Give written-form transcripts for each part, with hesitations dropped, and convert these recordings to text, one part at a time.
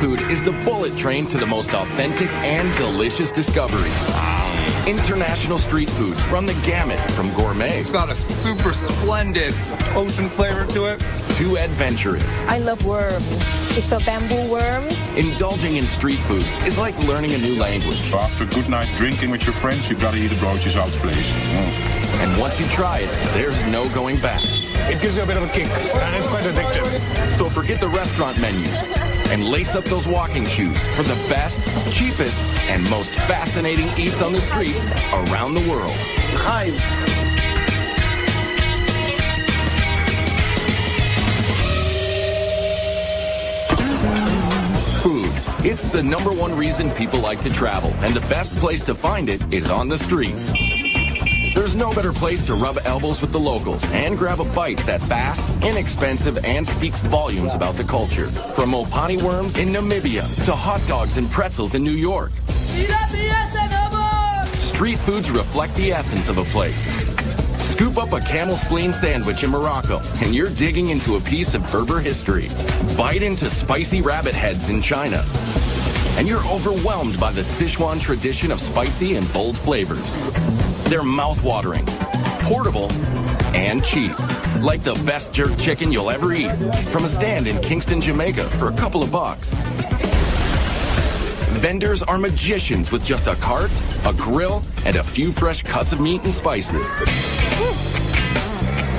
food is the bullet train to the most authentic and delicious discovery. International street foods run the gamut from gourmet. It's got a super splendid ocean flavor to it. To adventurous. I love worms. It's a bamboo worm. Indulging in street foods is like learning a new language. So after a good night drinking with your friends, you gotta eat a broodje zoutvlees. And once you try it, there's no going back. It gives you a bit of a kick, and it's quite addictive. So forget the restaurant menus and lace up those walking shoes for the best, cheapest, and most fascinating eats on the streets around the world. Hi. Food. It's the #1 reason people like to travel, and the best place to find it is on the street. There's no better place to rub elbows with the locals and grab a bite that's fast, inexpensive, and speaks volumes about the culture. From Mopani worms in Namibia to hot dogs and pretzels in New York. Street foods reflect the essence of a place. Scoop up a camel spleen sandwich in Morocco, and you're digging into a piece of Berber history. Bite into spicy rabbit heads in China, and you're overwhelmed by the Sichuan tradition of spicy and bold flavors. They're mouth-watering, portable, and cheap. Like the best jerk chicken you'll ever eat from a stand in Kingston, Jamaica for a couple of bucks. Vendors are magicians with just a cart, a grill, and a few fresh cuts of meat and spices.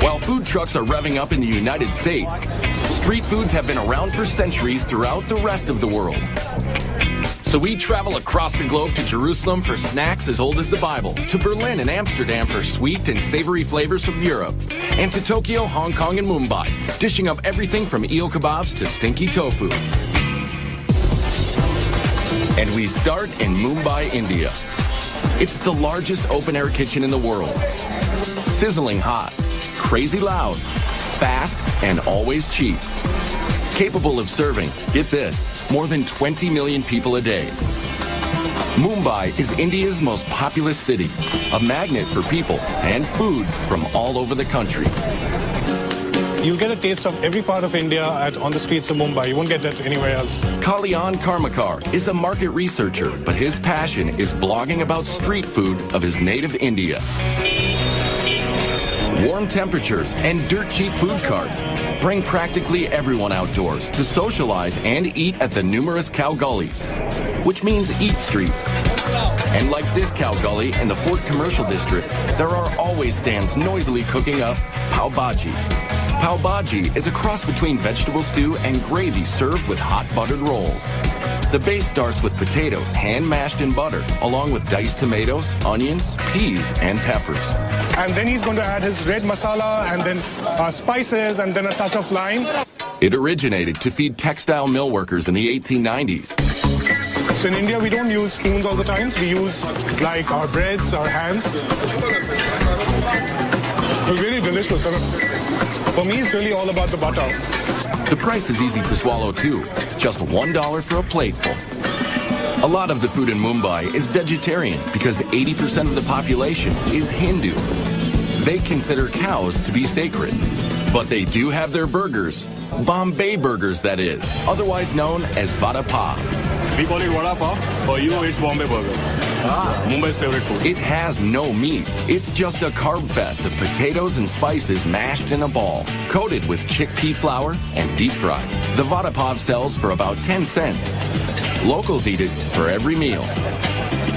While food trucks are revving up in the United States, street foods have been around for centuries throughout the rest of the world. So we travel across the globe to Jerusalem for snacks as old as the Bible, to Berlin and Amsterdam for sweet and savory flavors from Europe, and to Tokyo, Hong Kong, and Mumbai, dishing up everything from eel kebabs to stinky tofu. And we start in Mumbai, India. It's the largest open-air kitchen in the world. Sizzling hot, crazy loud, fast, and always cheap. Capable of serving, get this, more than 20 million people a day. Mumbai is India's most populous city, a magnet for people and foods from all over the country. You'll get a taste of every part of India on the streets of Mumbai. You won't get that anywhere else. Kalyan Karmakar is a market researcher, but his passion is blogging about street food of his native India. Warm temperatures and dirt-cheap food carts bring practically everyone outdoors to socialize and eat at the numerous cow gullies, which means eat streets. And like this cow gully in the Fort Commercial District, there are always stands noisily cooking up pav bhaji. Pav bhaji is a cross between vegetable stew and gravy served with hot buttered rolls. The base starts with potatoes hand-mashed in butter, along with diced tomatoes, onions, peas, and peppers. And then he's going to add his red masala and then spices and then a touch of lime. It originated to feed textile mill workers in the 1890s. So in India, we don't use spoons all the time. We use like our breads, our hands. It's really delicious. For me, it's really all about the butter. The price is easy to swallow too, just $1 for a plateful. A lot of the food in Mumbai is vegetarian because 80% of the population is Hindu. They consider cows to be sacred. But they do have their burgers, Bombay burgers that is, otherwise known as vada pav. We call it vada pav. For you, it's Bombay burger. Mumbai's favorite food. It has no meat. It's just a carb fest of potatoes and spices mashed in a ball, coated with chickpea flour and deep fried. The vada pav sells for about 10 cents. Locals eat it for every meal.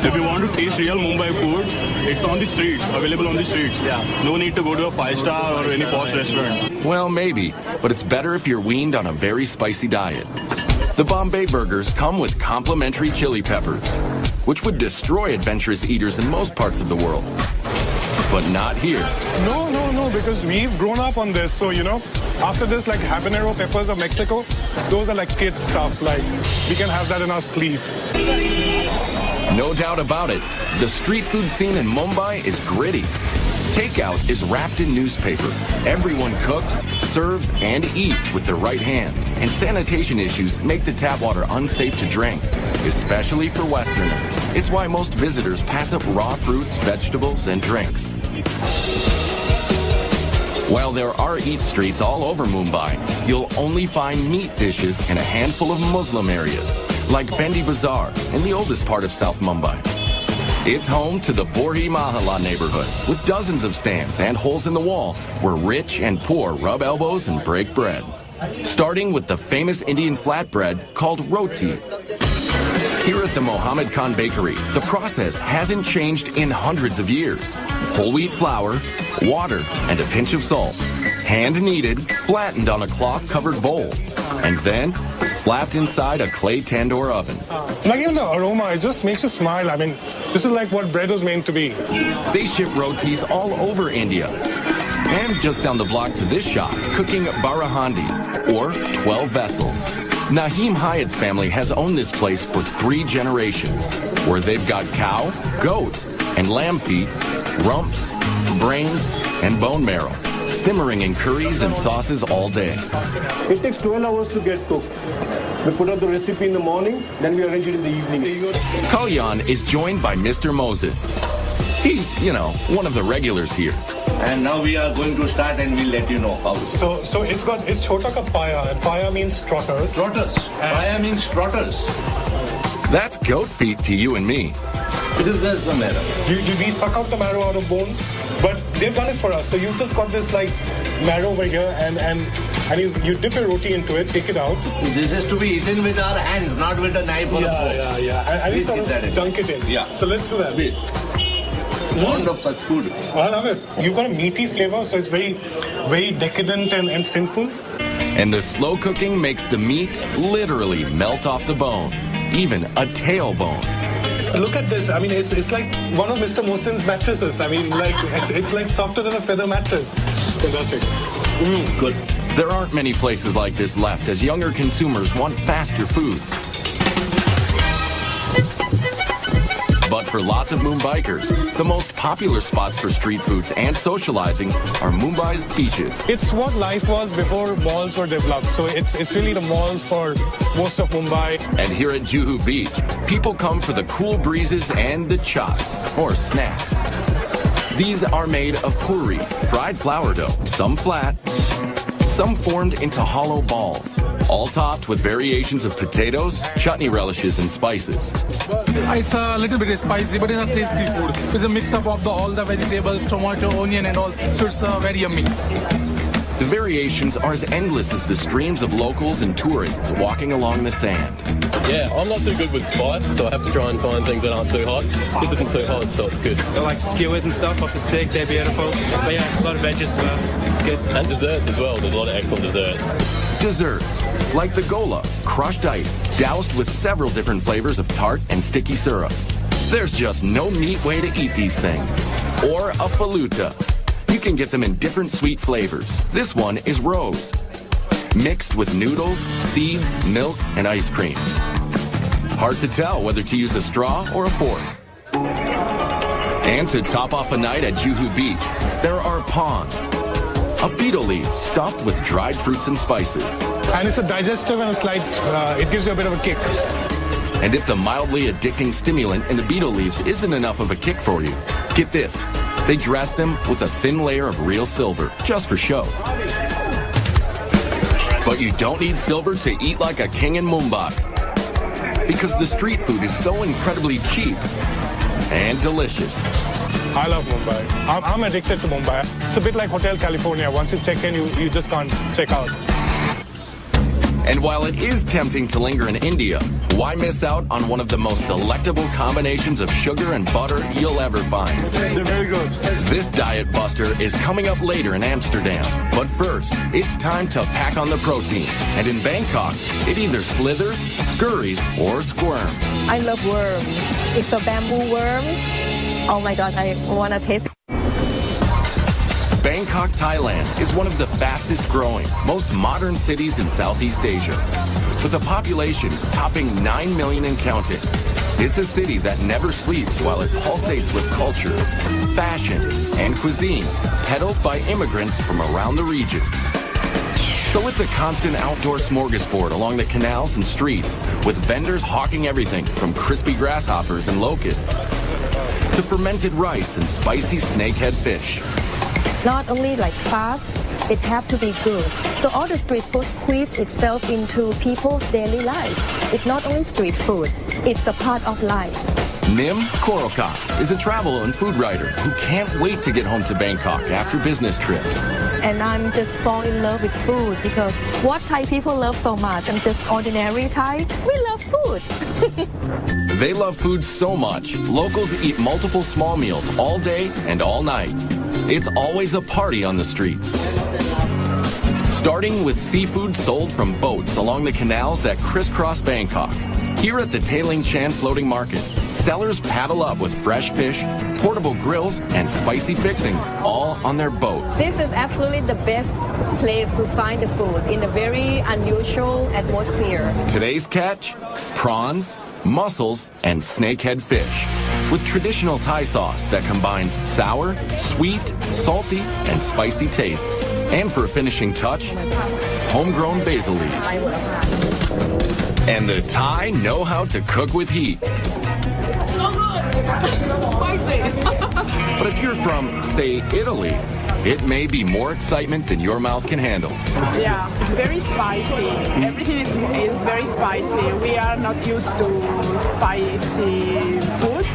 If you want to taste real Mumbai food, it's on the streets, available on the streets. Yeah. No need to go to a 5-star or any posh restaurant. Well, maybe, but it's better if you're weaned on a very spicy diet. The Bombay burgers come with complimentary chili peppers, which would destroy adventurous eaters in most parts of the world. But not here. No, because we've grown up on this. So, after this, like habanero peppers of Mexico, those are like kid stuff. Like, we can have that in our sleeve. No doubt about it, the street food scene in Mumbai is gritty. Takeout is wrapped in newspaper. Everyone cooks, serves, and eats with their right hand. And sanitation issues make the tap water unsafe to drink, especially for Westerners. It's why most visitors pass up raw fruits, vegetables, and drinks. While there are eat streets all over Mumbai, you'll only find meat dishes in a handful of Muslim areas, like Bendi Bazaar in the oldest part of South Mumbai. It's home to the Borhi Mahalla neighborhood, with dozens of stands and holes in the wall where rich and poor rub elbows and break bread. Starting with the famous Indian flatbread called roti. Here at the Mohammed Khan Bakery, the process hasn't changed in hundreds of years. Whole wheat flour, water, and a pinch of salt. Hand kneaded, flattened on a cloth-covered bowl, and then slapped inside a clay tandoor oven. Like even the aroma, it just makes you smile. I mean, this is like what bread was meant to be. They ship rotis all over India. And just down the block to this shop, cooking Barahandi, or 12 vessels. Naheem Hyatt's family has owned this place for 3 generations, where they've got cow, goat, and lamb feet, rumps, brains, and bone marrow, simmering in curries and sauces all day. It takes 12 hours to get cooked. We put out the recipe in the morning, then we arrange it in the evening. Kalyan is joined by Mr. Moses. He's, one of the regulars here. And now we are going to start and we'll let you know how. So it's chota ka paya, and paya means trotters. Trotters. Paya means trotters. That's goat feet to you and me. This is just the marrow. We suck out the marrow out of bones, but they've done it for us. So you've just got this like marrow over here, and you dip your roti into it, take it out. This is to be eaten with our hands, not with a knife or a fork. Yeah. And you sort of dunk it in. Yeah. So let's do that. Fond of such food. I love it. You've got a meaty flavor, so it's very, very decadent and sinful. And the slow cooking makes the meat literally melt off the bone, even a tailbone. Look at this. I mean, it's like one of Mr. Mohsin's mattresses. I mean, like it's like softer than a feather mattress. Fantastic. Good. There aren't many places like this left as younger consumers want faster foods. But for lots of Mumbaikers, the most popular spots for street foods and socializing are Mumbai's beaches. It's what life was before malls were developed. So it's really the malls for most of Mumbai. And here at Juhu Beach, people come for the cool breezes and the chots, or snacks. These are made of puri, fried flour dough, some flat, some formed into hollow balls, all topped with variations of potatoes, chutney relishes, and spices. It's a little bit spicy, but it's a tasty food. It's a mix-up of all the vegetables, tomato, onion, and all, so it's very yummy. The variations are as endless as the streams of locals and tourists walking along the sand. Yeah, I'm not too good with spice, so I have to try and find things that aren't too hot. This isn't too hot, so it's good. I like skewers and stuff off the stick, they're beautiful. But yeah, a lot of veggies as well. It's good. And desserts as well, there's a lot of excellent desserts. Desserts, like the gola, crushed ice, doused with several different flavors of tart and sticky syrup. There's just no neat way to eat these things. Or a faluta. You can get them in different sweet flavors. This one is rose, mixed with noodles, seeds, milk, and ice cream. Hard to tell whether to use a straw or a fork. And to top off a night at Juhu Beach, there are prawns, a betel leaf stuffed with dried fruits and spices. And it's a digestive and a slight, it gives you a bit of a kick. And if the mildly addicting stimulant in the betel leaves isn't enough of a kick for you, get this. They dress them with a thin layer of real silver, just for show. But you don't need silver to eat like a king in Mumbai. Because the street food is so incredibly cheap and delicious. I love Mumbai. I'm addicted to Mumbai. It's a bit like Hotel California. Once you check in, you just can't check out. And while it is tempting to linger in India, why miss out on one of the most delectable combinations of sugar and butter you'll ever find? They're very good. This diet buster is coming up later in Amsterdam. But first, it's time to pack on the protein. And in Bangkok, it either slithers, scurries, or squirms. I love worm. It's a bamboo worm. Oh my God, I want to taste it. Bangkok, Thailand is one of the fastest growing, most modern cities in Southeast Asia. With a population topping 9 million and counting. It's a city that never sleeps while it pulsates with culture, fashion, and cuisine, peddled by immigrants from around the region. So it's a constant outdoor smorgasbord along the canals and streets, with vendors hawking everything from crispy grasshoppers and locusts to fermented rice and spicy snakehead fish. not only like fast, it have to be good. So all the street food squeeze itself into people's daily life. It's not only street food, it's a part of life. Nim Korokot is a travel and food writer who can't wait to get home to Bangkok after business trips. And I'm just fall in love with food because what Thai people love so much, I'm just ordinary Thai, we love food. They love food so much, locals eat multiple small meals all day and all night. It's always a party on the streets. Starting with seafood sold from boats along the canals that crisscross Bangkok. Here at the Tailing Chan Floating Market, sellers paddle up with fresh fish, portable grills, and spicy fixings, all on their boats. This is absolutely the best place to find the food in a very unusual atmosphere. Today's catch? Prawns, mussels, and snakehead fish, with traditional Thai sauce that combines sour, sweet, salty, and spicy tastes. And for a finishing touch, homegrown basil leaves. And the Thai know how to cook with heat. So good! Spicy! But if you're from, say, Italy, it may be more excitement than your mouth can handle. Yeah, it's very spicy. Everything is very spicy. We are not used to spicy food.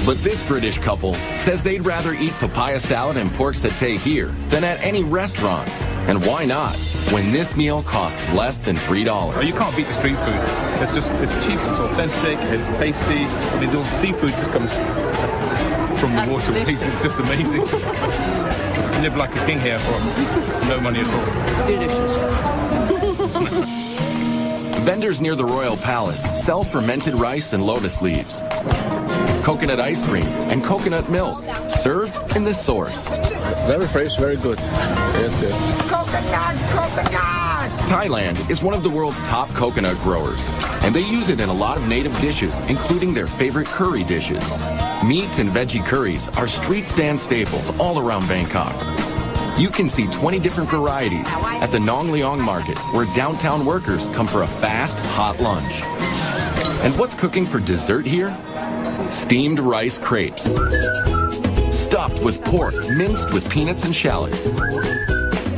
But this British couple says they'd rather eat papaya salad and pork satay here than at any restaurant. And why not, when this meal costs less than $3? Oh, you can't beat the street food. It's cheap, it's authentic, it's tasty. I mean, the seafood just comes from the waterways. It's just amazing. You live like a king here for no money at all. Vendors near the Royal Palace sell fermented rice and lotus leaves, coconut ice cream, and coconut milk, served in this sauce. Very fresh, very good. Yes, yes. Coconut! Thailand is one of the world's top coconut growers, and they use it in a lot of native dishes, including their favorite curry dishes. Meat and veggie curries are street stand staples all around Bangkok. You can see 20 different varieties at the Nong Leong Market, where downtown workers come for a fast, hot lunch. And what's cooking for dessert here? Steamed rice crepes, stuffed with pork minced with peanuts and shallots.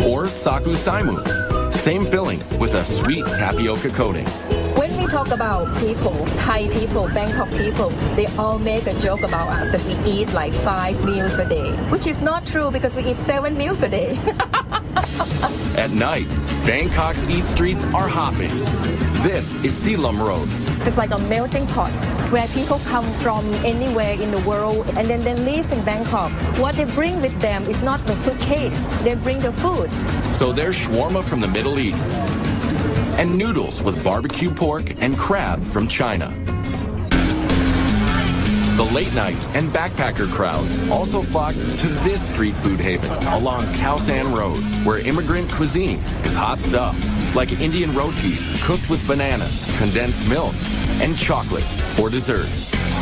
Or sagu saimu, same filling with a sweet tapioca coating. When we talk about people, Thai people, Bangkok people, they all make a joke about us that we eat like 5 meals a day, which is not true because we eat 7 meals a day. At night, Bangkok's eat streets are hopping. This is Silom Road. It's like a melting pot where people come from anywhere in the world and then they live in Bangkok. What they bring with them is not the suitcase, they bring the food. So there's shawarma from the Middle East and noodles with barbecue pork and crab from China. The late night and backpacker crowds also flock to this street food haven along Khao San Road, where immigrant cuisine is hot stuff, like Indian rotis cooked with bananas, condensed milk, and chocolate for dessert.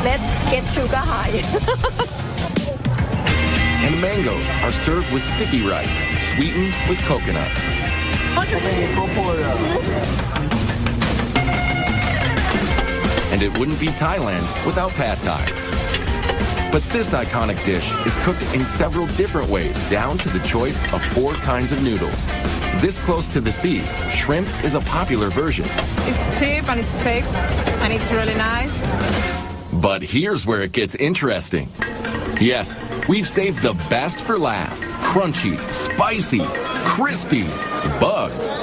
Let's get sugar high. And mangoes are served with sticky rice, sweetened with coconut. And it wouldn't be Thailand without pad thai. But this iconic dish is cooked in several different ways, down to the choice of 4 kinds of noodles. This close to the sea, shrimp is a popular version. It's cheap and it's safe and it's really nice. But here's where it gets interesting. Yes, we've saved the best for last. Crunchy, spicy, crispy, bugs.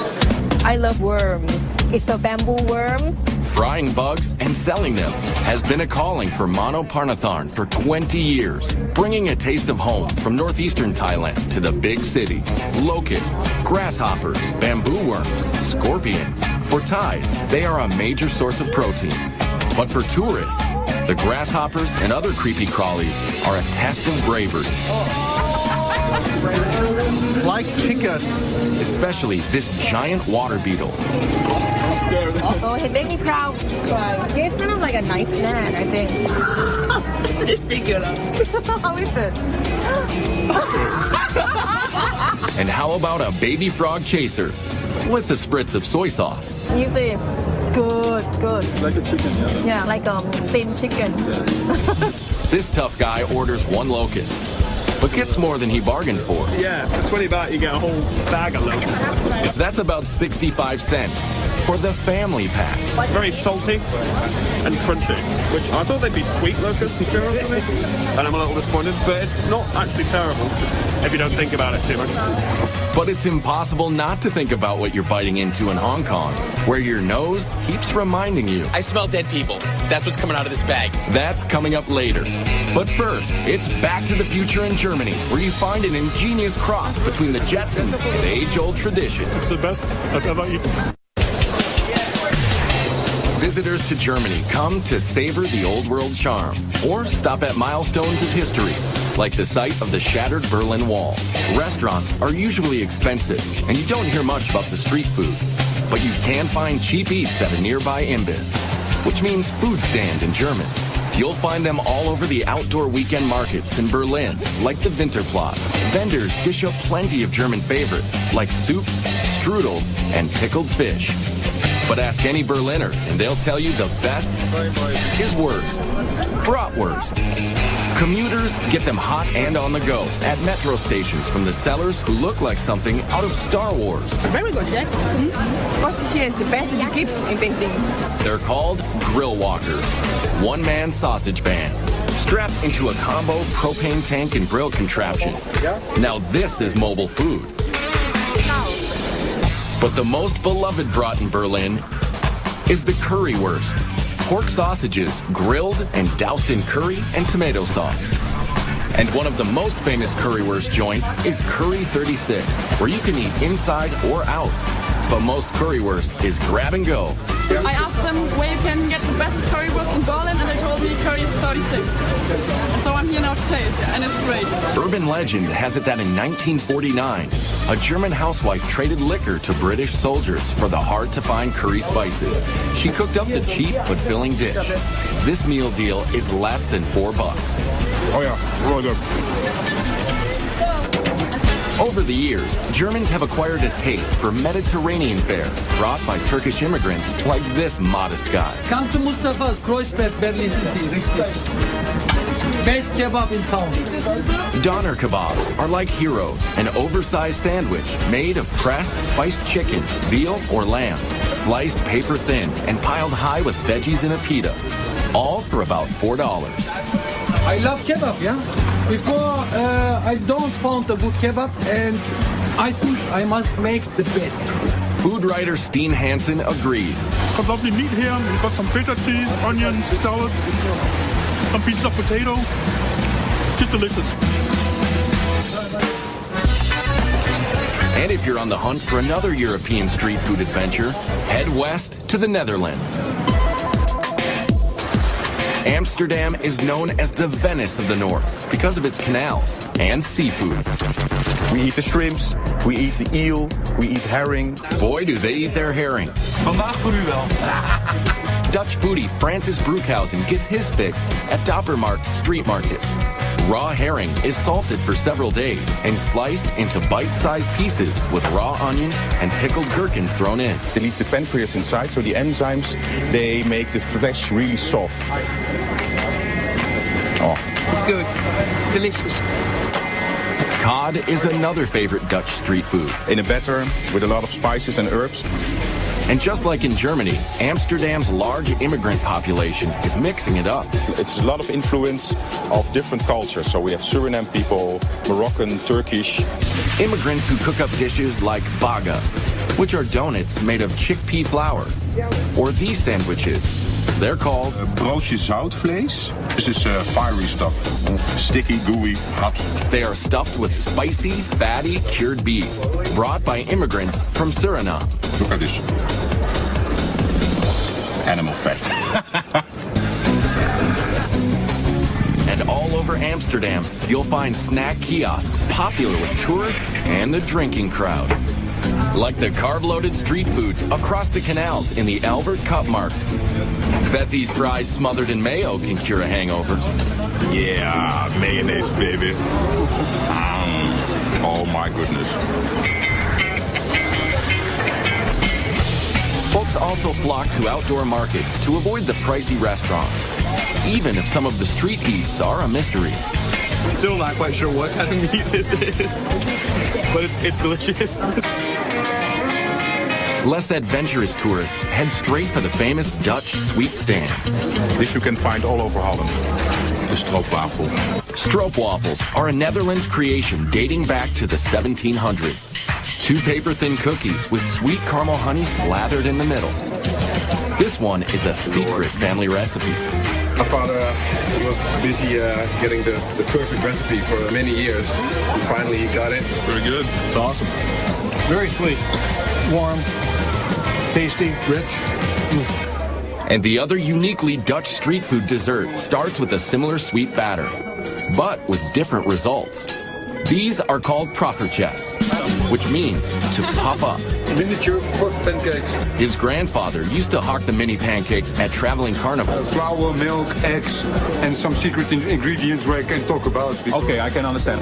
I love worm. It's a bamboo worm. Frying bugs and selling them has been a calling for Mano Parnatharn for 20 years, bringing a taste of home from northeastern Thailand to the big city. Locusts, grasshoppers, bamboo worms, scorpions. For Thais, they are a major source of protein. But for tourists, the grasshoppers and other creepy crawlies are a test of bravery. Like chicken. Especially this giant water beetle. I'm scared. Oh, it made me proud. Right. Yeah, it's kind of like a nice man, I think. How is it? And how about a baby frog chaser with a spritz of soy sauce? You see, good. Like a chicken, yeah. Yeah, like thin chicken. This tough guy orders 1 locust. but gets more than he bargained for. Yeah, for 20 baht you get a whole bag of them. That's about 65 cents for the family pack. Very salty and crunchy, which I thought they'd be sweet locusts and churros for me, and I'm a little disappointed, but it's not actually terrible if you don't think about it too much. But it's impossible not to think about what you're biting into in Hong Kong, where your nose keeps reminding you. I smell dead people. That's what's coming out of this bag. That's coming up later. But first, it's Back to the Future in Germany, where you find an ingenious cross between the Jetsons and age-old tradition. It's the best I've ever eaten. Visitors to Germany come to savor the old world charm or stop at milestones of history, like the site of the shattered Berlin Wall. Restaurants are usually expensive, and you don't hear much about the street food. But you can find cheap eats at a nearby Imbiss, which means food stand in German. You'll find them all over the outdoor weekend markets in Berlin, like the Winterplatz. Vendors dish up plenty of German favorites, like soups, strudels, and pickled fish. But ask any Berliner, and they'll tell you the best is worst. Bratwurst. Commuters get them hot and on the go at metro stations from the sellers who look like something out of Star Wars. Very good, Jet. What here is the best gift in Beijing. They're called grill walkers, one-man sausage band, strapped into a combo propane tank and grill contraption. Now this is mobile food. But the most beloved brat in Berlin is the currywurst. Pork sausages grilled and doused in curry and tomato sauce. And one of the most famous currywurst joints is Curry 36, where you can eat inside or out. But most currywurst is grab and go. I asked them where you can get the best currywurst in Berlin, and they told me Curry 36. So I'm here now to taste, and it's great. Urban legend has it that in 1949, a German housewife traded liquor to British soldiers for the hard-to-find curry spices. She cooked up the cheap but filling dish. This meal deal is less than $4. Oh yeah, really good. Over the years, Germans have acquired a taste for Mediterranean fare brought by Turkish immigrants like this modest guy. Come to Mustafa's Kreuzberg, Berlin City. Best kebab in town. Doner kebabs are like heroes, an oversized sandwich made of pressed spiced chicken, veal, or lamb, sliced paper thin and piled high with veggies in a pita, all for about $4. I love kebab, yeah? Before, I don't found a good kebab, and I think I must make the best. Food writer Steen Hansen agrees. Got lovely meat here. We've got some feta cheese, onions, salad, some pieces of potato. Just delicious. And if you're on the hunt for another European street food adventure, head west to the Netherlands. Amsterdam is known as the Venice of the North because of its canals and seafood. We eat the shrimps, we eat the eel, we eat herring. Boy, do they eat their herring. Vandaag voor u wel. Dutch foodie Francis Broekhausen gets his fix at Dappermarkt Street Market. Raw herring is salted for several days and sliced into bite-sized pieces with raw onion and pickled gherkins thrown in. They leave the pancreas inside, so the enzymes, they make the flesh really soft. Oh. It's good. Delicious. Cod is another favorite Dutch street food. In a batter with a lot of spices and herbs. And just like in Germany, Amsterdam's large immigrant population is mixing it up. It's a lot of influence of different cultures. So we have Suriname people, Moroccan, Turkish. Immigrants who cook up dishes like baga, which are donuts made of chickpea flour. Or these sandwiches. They're called broodje zoutvlees. This is fiery stuff. Sticky, gooey, hot. They are stuffed with spicy, fatty, cured beef, brought by immigrants from Suriname. Look at this. Animal fat. And all over Amsterdam, you'll find snack kiosks popular with tourists and the drinking crowd. Like the carb-loaded street foods across the canals in the Albert Cupmarkt. Bet these fries smothered in mayo can cure a hangover. Yeah, mayonnaise, baby. Oh my goodness. Folks also flock to outdoor markets to avoid the pricey restaurants, even if some of the street eats are a mystery. Still not quite sure what kind of meat this is, but it's delicious. Less adventurous tourists head straight for the famous Dutch sweet stands. This you can find all over Holland. The stroopwafel. Stroopwafels are a Netherlands creation dating back to the 1700s. 2 paper-thin cookies with sweet caramel honey slathered in the middle. This one is a secret family recipe. My father was busy getting the perfect recipe for many years. And finally he got it. Very good. It's awesome. Very sweet, warm, tasty, rich. And the other uniquely Dutch street food dessert starts with a similar sweet batter, but with different results. These are called proffertjes, which means to puff up. Miniature puff pancakes. His grandfather used to hawk the mini pancakes at traveling carnivals. Flour, milk, eggs, and some secret ingredients where I can talk about. Okay, I can understand.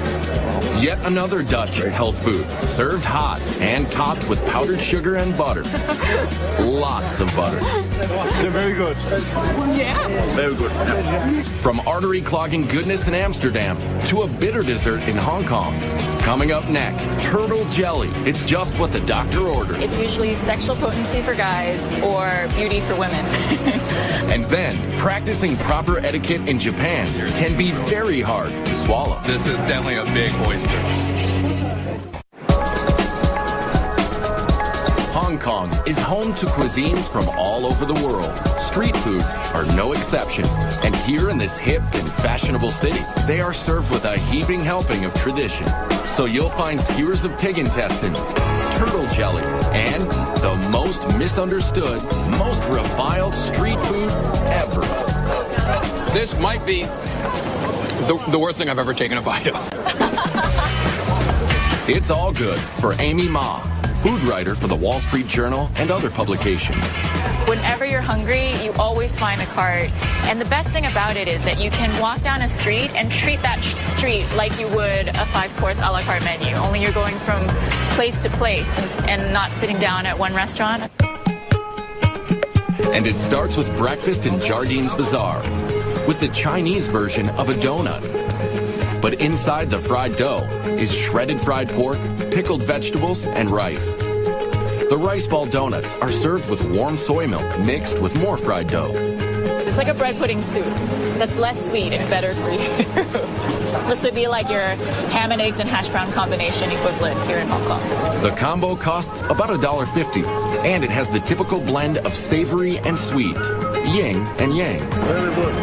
Yet another Dutch health food, served hot and topped with powdered sugar and butter. Lots of butter. They're very good. Yeah. Very good. Yeah. From artery-clogging goodness in Amsterdam to a bitter dessert in Hong Kong. Coming up next, turtle jelly. It's just what the doctor ordered. It's usually sexual potency for guys or beauty for women. And then, practicing proper etiquette in Japan can be very hard to swallow. This is definitely a big oyster. Hong Kong is home to cuisines from all over the world. Street foods are no exception. And here in this hip and fashionable city, they are served with a heaping helping of tradition. So you'll find skewers of pig intestines, turtle jelly, and the most misunderstood, most reviled street food ever. This might be the worst thing I've ever taken a bite of. It's all good for Amy Ma, food writer for the Wall Street Journal and other publications. Whenever you're hungry, you always find a cart. And the best thing about it is that you can walk down a street and treat that street like you would a 5-course a la carte menu, only you're going from place to place and not sitting down at one restaurant. And it starts with breakfast in Jardines Bazaar, with the Chinese version of a donut. But inside the fried dough is shredded fried pork, pickled vegetables, and rice. The rice ball donuts are served with warm soy milk mixed with more fried dough. It's like a bread pudding soup that's less sweet and better for you. This would be like your ham and eggs and hash brown combination equivalent here in Hong Kong. The combo costs about $1.50, and it has the typical blend of savory and sweet, yin and yang. Very good.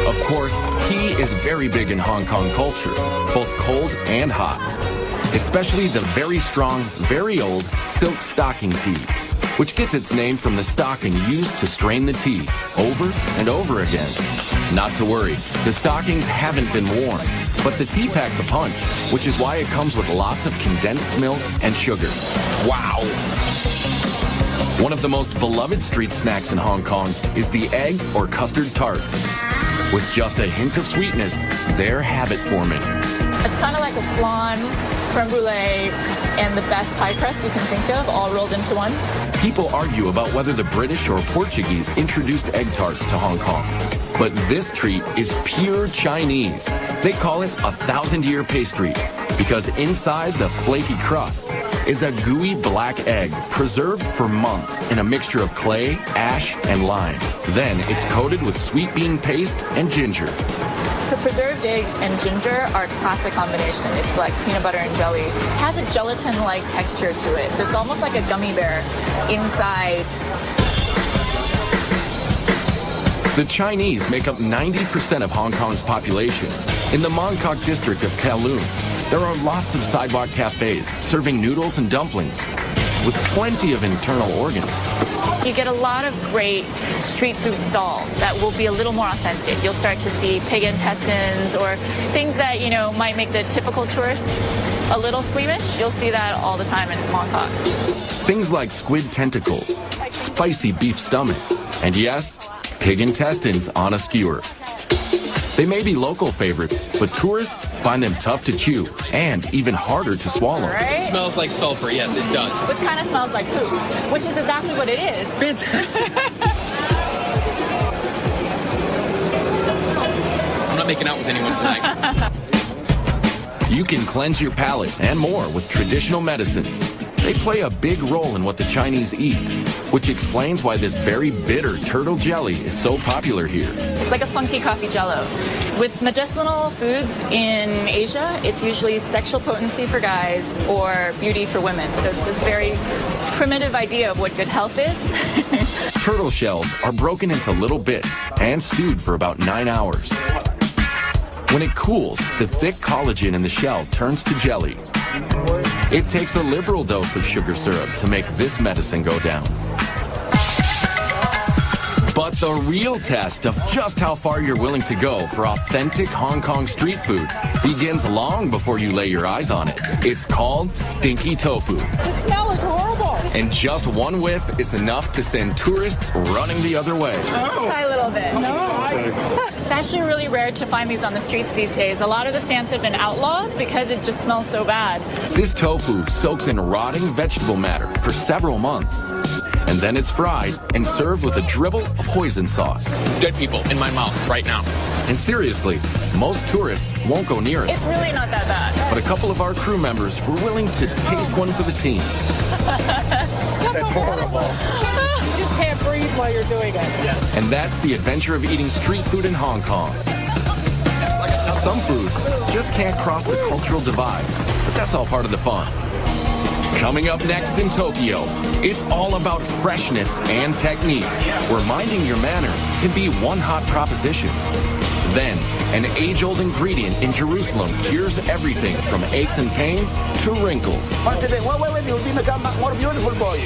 Of course, tea is very big in Hong Kong culture, both cold and hot. Especially the very strong, very old silk stocking tea, which gets its name from the stocking used to strain the tea over and over again. Not to worry, the stockings haven't been worn, but the tea packs a punch, which is why it comes with lots of condensed milk and sugar. Wow! One of the most beloved street snacks in Hong Kong is the egg or custard tart. With just a hint of sweetness, they're habit forming. It's kind of like a flan, creme brulee, and the best pie crust you can think of, all rolled into one. People argue about whether the British or Portuguese introduced egg tarts to Hong Kong. But this treat is pure Chinese. They call it a 1,000-year pastry because inside the flaky crust is a gooey black egg preserved for months in a mixture of clay, ash, and lime. Then it's coated with sweet bean paste and ginger. So preserved eggs and ginger are a classic combination. It's like peanut butter and jelly. It has a gelatin-like texture to it. So it's almost like a gummy bear inside. The Chinese make up 90% of Hong Kong's population. In the Mong Kok district of Kowloon, there are lots of sidewalk cafes serving noodles and dumplings with plenty of internal organs. You get a lot of great street food stalls that will be a little more authentic. You'll start to see pig intestines or things that, you know, might make the typical tourists a little squeamish. You'll see that all the time in Mong Kok. Things like squid tentacles, spicy beef stomach, and yes, pig intestines on a skewer. They may be local favorites, but tourists find them tough to chew and even harder to swallow. Right? It smells like sulfur, yes, it does. Which kind of smells like poop, which is exactly what it is. Fantastic. not making out with anyone tonight. You can cleanse your palate and more with traditional medicines. They play a big role in what the Chinese eat, which explains why this very bitter turtle jelly is so popular here. It's like a funky coffee jello. With medicinal foods in Asia, it's usually sexual potency for guys or beauty for women. So it's this very primitive idea of what good health is. Turtle shells are broken into little bits and stewed for about 9 hours. When it cools, the thick collagen in the shell turns to jelly. It takes a liberal dose of sugar syrup to make this medicine go down. But the real test of just how far you're willing to go for authentic Hong Kong street food begins long before you lay your eyes on it. It's called stinky tofu. The smell is horrible. And just one whiff is enough to send tourists running the other way. Try a little bit. It's actually really rare to find these on the streets these days. A lot of the stands have been outlawed because it just smells so bad. This tofu soaks in rotting vegetable matter for several months. And then it's fried and served with a dribble of hoisin sauce. Dead people in my mouth right now. And seriously, most tourists won't go near it. It's really not that bad. But a couple of our crew members were willing to taste one for the team. That's horrible. You just can't breathe while you're doing it. Yeah. And that's the adventure of eating street food in Hong Kong. Some foods just can't cross the cultural divide, but that's all part of the fun. Coming up next in Tokyo, it's all about freshness and technique, where minding your manners can be one hot proposition. Then, an age-old ingredient in Jerusalem cures everything from aches and pains to wrinkles. More beautiful boy.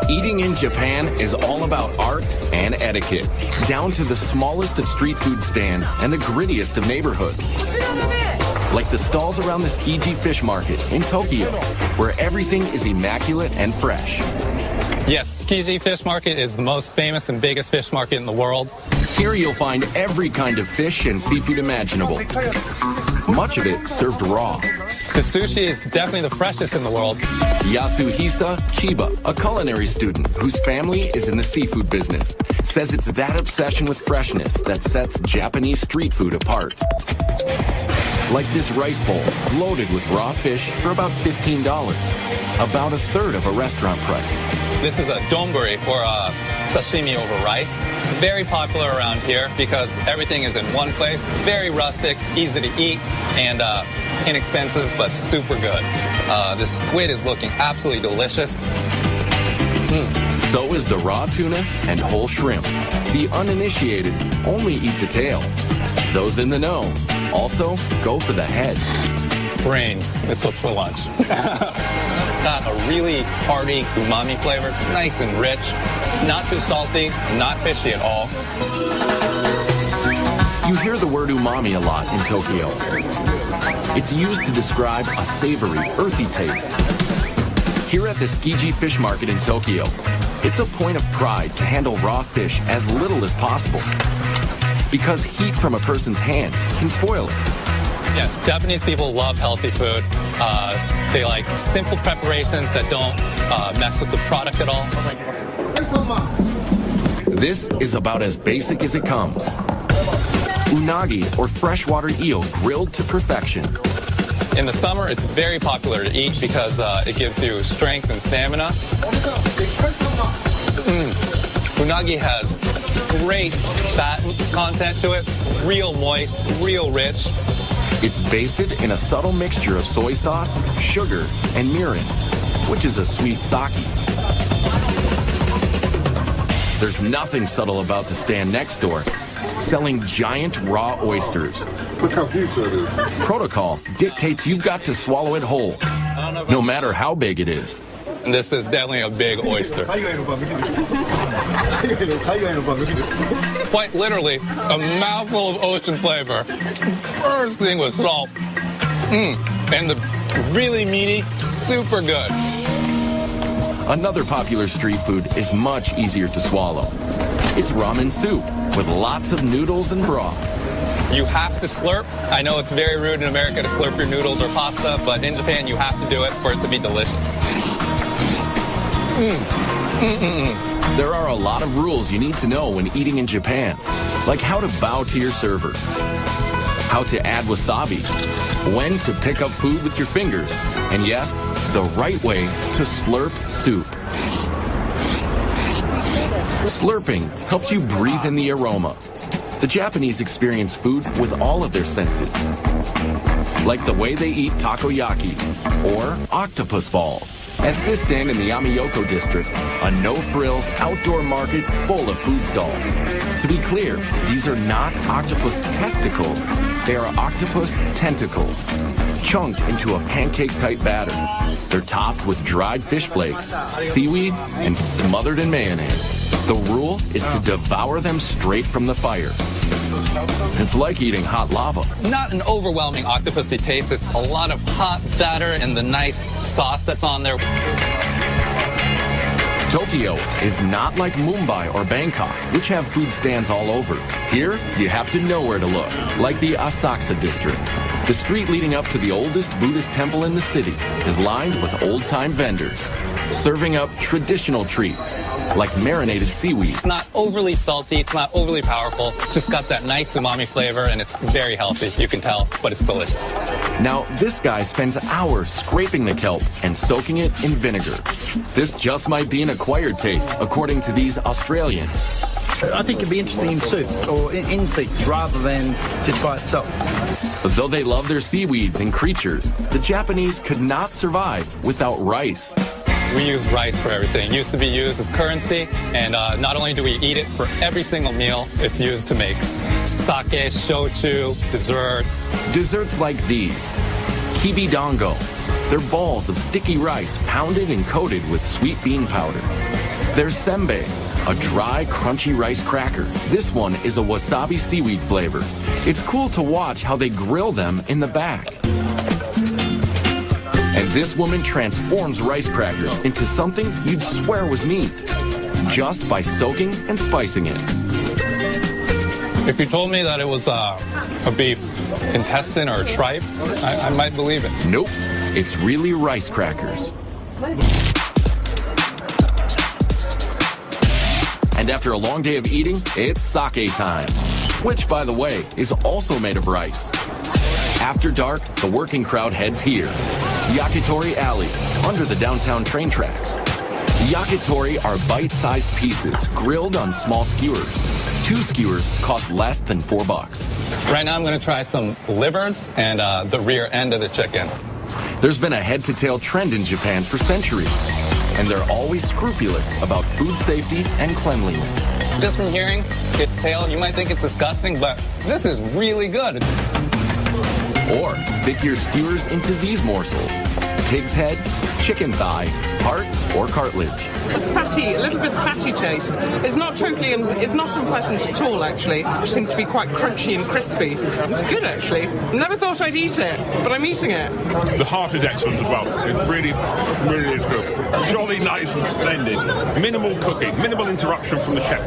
Eating in Japan is all about art and etiquette, down to the smallest of street food stands and the grittiest of neighborhoods. Like the stalls around the Tsukiji Fish Market in Tokyo, where everything is immaculate and fresh. Yes, Tsukiji Fish Market is the most famous and biggest fish market in the world. Here you'll find every kind of fish and seafood imaginable. Much of it served raw. The sushi is definitely the freshest in the world. Yasuhisa Chiba, a culinary student whose family is in the seafood business, says it's that obsession with freshness that sets Japanese street food apart. Like this rice bowl, loaded with raw fish for about $15, about a third of a restaurant price. This is a donburi, or a sashimi over rice. Very popular around here because everything is in one place. It's very rustic, easy to eat, and inexpensive, but super good. This squid is looking absolutely delicious. So is the raw tuna and whole shrimp. The uninitiated only eat the tail. Those in the know also go for the head. Brains. It's what's for lunch. It's got a really hearty umami flavor, nice and rich, not too salty, not fishy at all. You hear the word umami a lot in Tokyo. It's used to describe a savory, earthy taste. Here at the Tsukiji Fish Market in Tokyo, it's a point of pride to handle raw fish as little as possible, because heat from a person's hand can spoil it. Yes, Japanese people love healthy food. They like simple preparations that don't mess with the product at all. This is about as basic as it comes. Unagi, or freshwater eel, grilled to perfection. In the summer, it's very popular to eat because it gives you strength and stamina. Unagi has great fat content to it. It's real moist, real rich. It's basted in a subtle mixture of soy sauce, sugar, and mirin, which is a sweet sake. There's nothing subtle about the stand next door, selling giant raw oysters. Look how huge that is. Protocol dictates you've got to swallow it whole, no matter how big it is. This is definitely a big oyster. Quite literally, a mouthful of ocean flavor. First thing was salt. And the really meaty, super good. Another popular street food is much easier to swallow. It's ramen soup with lots of noodles and broth. You have to slurp. I know it's very rude in America to slurp your noodles or pasta, but in Japan you have to do it for it to be delicious. There are a lot of rules you need to know when eating in Japan. like how to bow to your server, how to add wasabi, when to pick up food with your fingers, and yes, the right way to slurp soup. Slurping helps you breathe in the aroma. The Japanese experience food with all of their senses, like the way they eat takoyaki or octopus balls. At this stand in the Amiyoko district, a no-frills outdoor market full of food stalls. To be clear, these are not octopus testicles, they are octopus tentacles, chunked into a pancake-type batter. They're topped with dried fish flakes, seaweed, and smothered in mayonnaise. The rule is to devour them straight from the fire. It's like eating hot lava. Not an overwhelming octopusy taste. It's a lot of hot batter and the nice sauce that's on there. Tokyo is not like Mumbai or Bangkok, which have food stands all over. Here, you have to know where to look, like the Asakusa district. The street leading up to the oldest Buddhist temple in the city is lined with old-time vendors, serving up traditional treats, like marinated seaweed. It's not overly salty, it's not overly powerful, it's just got that nice umami flavor, and it's very healthy, you can tell, but it's delicious. Now, this guy spends hours scraping the kelp and soaking it in vinegar. This just might be an acquired taste, according to these Australians. I think it'd be interesting in soup or in steaks rather than just by itself. Though they love their seaweeds and creatures, the Japanese could not survive without rice. We use rice for everything. It used to be used as currency, and not only do we eat it for every single meal, it's used to make sake, shochu, desserts. Desserts like these, kibidongo. They're balls of sticky rice pounded and coated with sweet bean powder. There's senbei, a dry, crunchy rice cracker. This one is a wasabi seaweed flavor. It's cool to watch how they grill them in the back. And this woman transforms rice crackers into something you'd swear was meat, just by soaking and spicing it. If you told me that it was a beef intestine or a tripe, I might believe it. Nope, it's really rice crackers. And after a long day of eating, it's sake time, which, by the way, is also made of rice. After dark, the working crowd heads here, Yakitori Alley, under the downtown train tracks. Yakitori are bite-sized pieces grilled on small skewers. 2 skewers cost less than $4. Right now I'm going to try some livers and the rear end of the chicken. There's been a head-to-tail trend in Japan for centuries, and they're always scrupulous about food safety and cleanliness. Just from hearing its tail, you might think it's disgusting, but this is really good. Or stick your skewers into these morsels: pig's head, chicken thigh, heart, or cartilage. It's fatty, a little bit fatty taste. It's not unpleasant at all, actually. It seems to be quite crunchy and crispy. It's good, actually. Never thought I'd eat it, but I'm eating it. The heart is excellent as well. It really, really is good. Jolly nice and splendid. Minimal cooking, minimal interruption from the chef.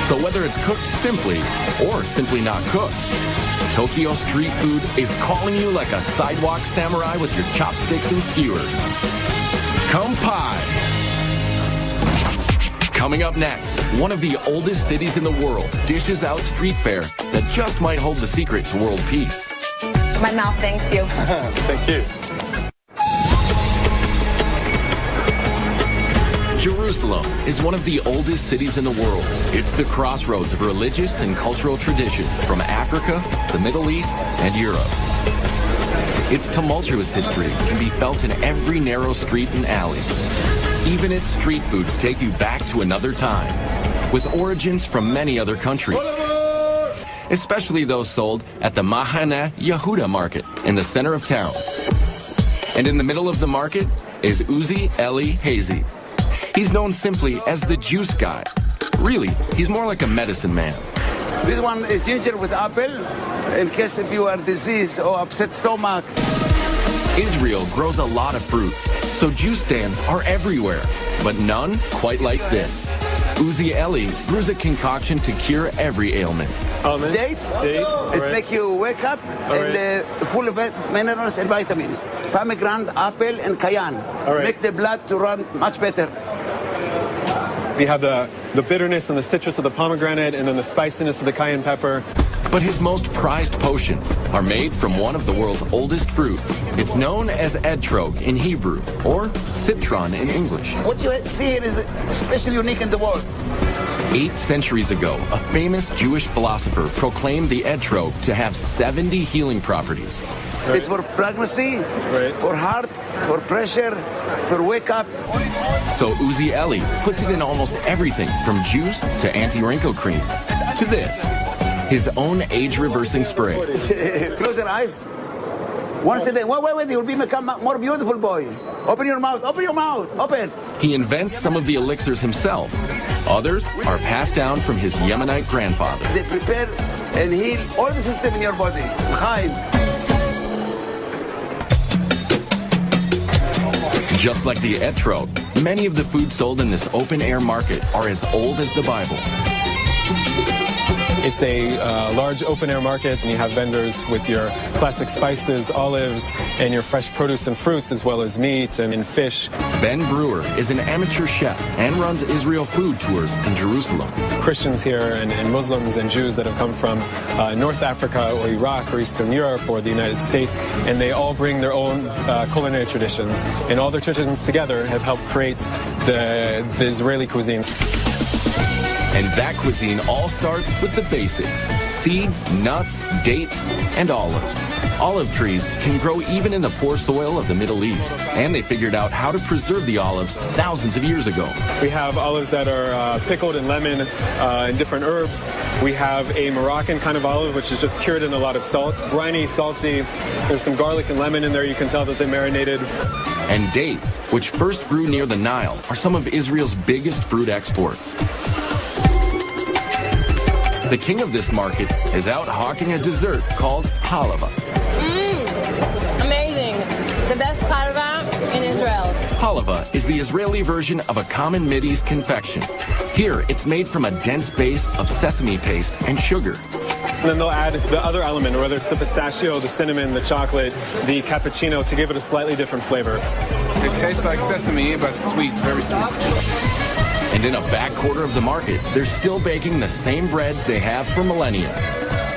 So whether it's cooked simply or simply not cooked, Tokyo street food is calling you like a sidewalk samurai with your chopsticks and skewers. Kampai! Coming up next, one of the oldest cities in the world dishes out street fare that just might hold the secret to world peace. My mouth thanks you. Thank you. Jerusalem is one of the oldest cities in the world. It's the crossroads of religious and cultural tradition from Africa, the Middle East, and Europe. Its tumultuous history can be felt in every narrow street and alley. Even its street foods take you back to another time, with origins from many other countries, especially those sold at the Mahane Yehuda market in the center of town. And in the middle of the market is Uzi Eli Hazy. He's known simply as the juice guy. Really, he's more like a medicine man. This one is ginger with apple, in case if you are diseased or upset stomach. Israel grows a lot of fruits, so juice stands are everywhere, but none quite like this. Uzi Eli brews a concoction to cure every ailment. Dates? It makes you wake up and full of minerals and vitamins. Pomegranate, apple, and cayenne. Make the blood to run much better. You have the bitterness and the citrus of the pomegranate, and then the spiciness of the cayenne pepper. But his most prized potions are made from one of the world's oldest fruits. It's known as etrog in Hebrew, or citron in English. What you see here is especially unique in the world. 8 centuries ago, a famous Jewish philosopher proclaimed the etrog to have 70 healing properties. It's for pregnancy, for heart, for pressure, for wake up. So Uzi Eli puts it in almost everything from juice to anti-wrinkle cream to this, his own age-reversing spray. Close your eyes. Once a day. Wait, you'll become more beautiful, boy. Open your mouth, open. He invents some of the elixirs himself. Others are passed down from his Yemenite grandfather. They prepare and heal all the system in your body. Chaim. Just like the etrog, many of the foods sold in this open-air market are as old as the Bible. It's a large open-air market, and you have vendors with your classic spices, olives, and your fresh produce and fruits, as well as meat and fish. Ben Brewer is an amateur chef and runs Israel food tours in Jerusalem. Christians here and Muslims and Jews that have come from North Africa or Iraq or Eastern Europe or the United States, and they all bring their own culinary traditions. And all their traditions together have helped create the Israeli cuisine. And that cuisine all starts with the basics: seeds, nuts, dates, and olives. Olive trees can grow even in the poor soil of the Middle East, and they figured out how to preserve the olives thousands of years ago. We have olives that are pickled in lemon and different herbs. We have a Moroccan kind of olive, which is just cured in a lot of salt. Briny, salty. There's some garlic and lemon in there. You can tell that they marinated. And dates, which first grew near the Nile, are some of Israel's biggest fruit exports. The king of this market is out hawking a dessert called halava. Amazing. The best halava in Israel. Halava is the Israeli version of a common Mideast confection. Here, it's made from a dense base of sesame paste and sugar. And then they'll add the other element, whether it's the pistachio, the cinnamon, the chocolate, the cappuccino, to give it a slightly different flavor. It tastes like sesame, but sweet, very sweet. And in a back quarter of the market, they're still baking the same breads they have for millennia.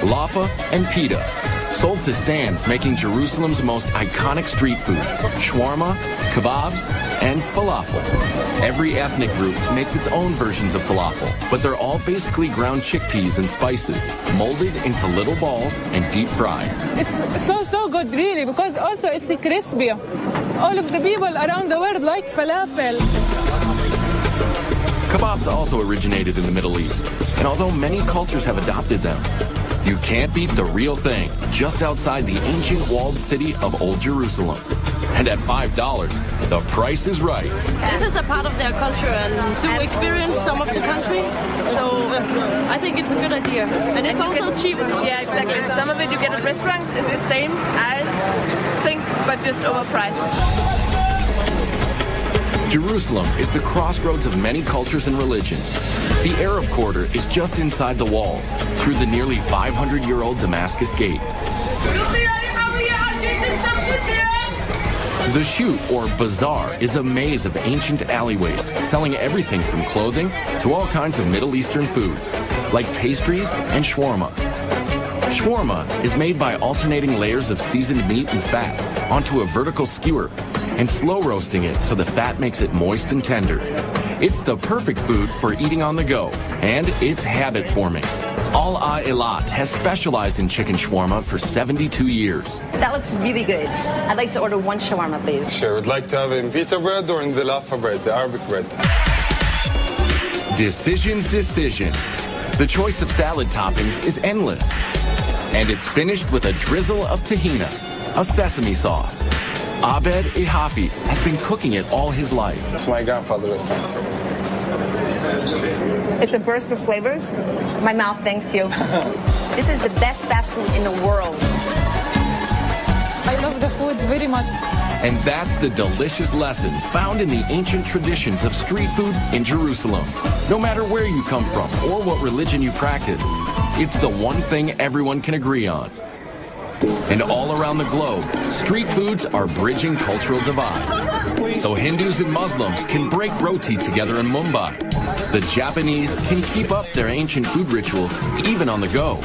Laffa and pita, sold to stands making Jerusalem's most iconic street foods: shawarma, kebabs, and falafel. Every ethnic group makes its own versions of falafel, but they're all basically ground chickpeas and spices, molded into little balls and deep fried. It's so good, really, because also it's crispy. All of the people around the world like falafel. Kebabs also originated in the Middle East, and although many cultures have adopted them, you can't beat the real thing just outside the ancient walled city of Old Jerusalem. And at $5, the price is right. This is a part of their culture, and to experience some of the country, so I think it's a good idea. And it's also cheap. Yeah, exactly. Some of it you get at restaurants is the same, I think, but just overpriced. Jerusalem is the crossroads of many cultures and religions. The Arab Quarter is just inside the walls, through the nearly 500-year-old Damascus Gate. The Shoot, or Bazaar, is a maze of ancient alleyways, selling everything from clothing to all kinds of Middle Eastern foods, like pastries and shawarma. Shawarma is made by alternating layers of seasoned meat and fat onto a vertical skewer and slow roasting it so the fat makes it moist and tender. It's the perfect food for eating on the go, and it's habit forming. Al-A Eilat has specialized in chicken shawarma for 72 years. That looks really good. I'd like to order one shawarma, please. Sure. Would like to have it in pita bread or in the laffa bread, the Arabic bread. Decisions. The choice of salad toppings is endless. And it's finished with a drizzle of tahina, a sesame sauce. Abed Hafiz has been cooking it all his life. It's my grandfather's restaurant. It's a burst of flavors. My mouth thanks you. This is the best fast food in the world. I love the food very much. And that's the delicious lesson found in the ancient traditions of street food in Jerusalem. No matter where you come from or what religion you practice, it's the one thing everyone can agree on. And all around the globe, street foods are bridging cultural divides. So Hindus and Muslims can break roti together in Mumbai. The Japanese can keep up their ancient food rituals even on the go.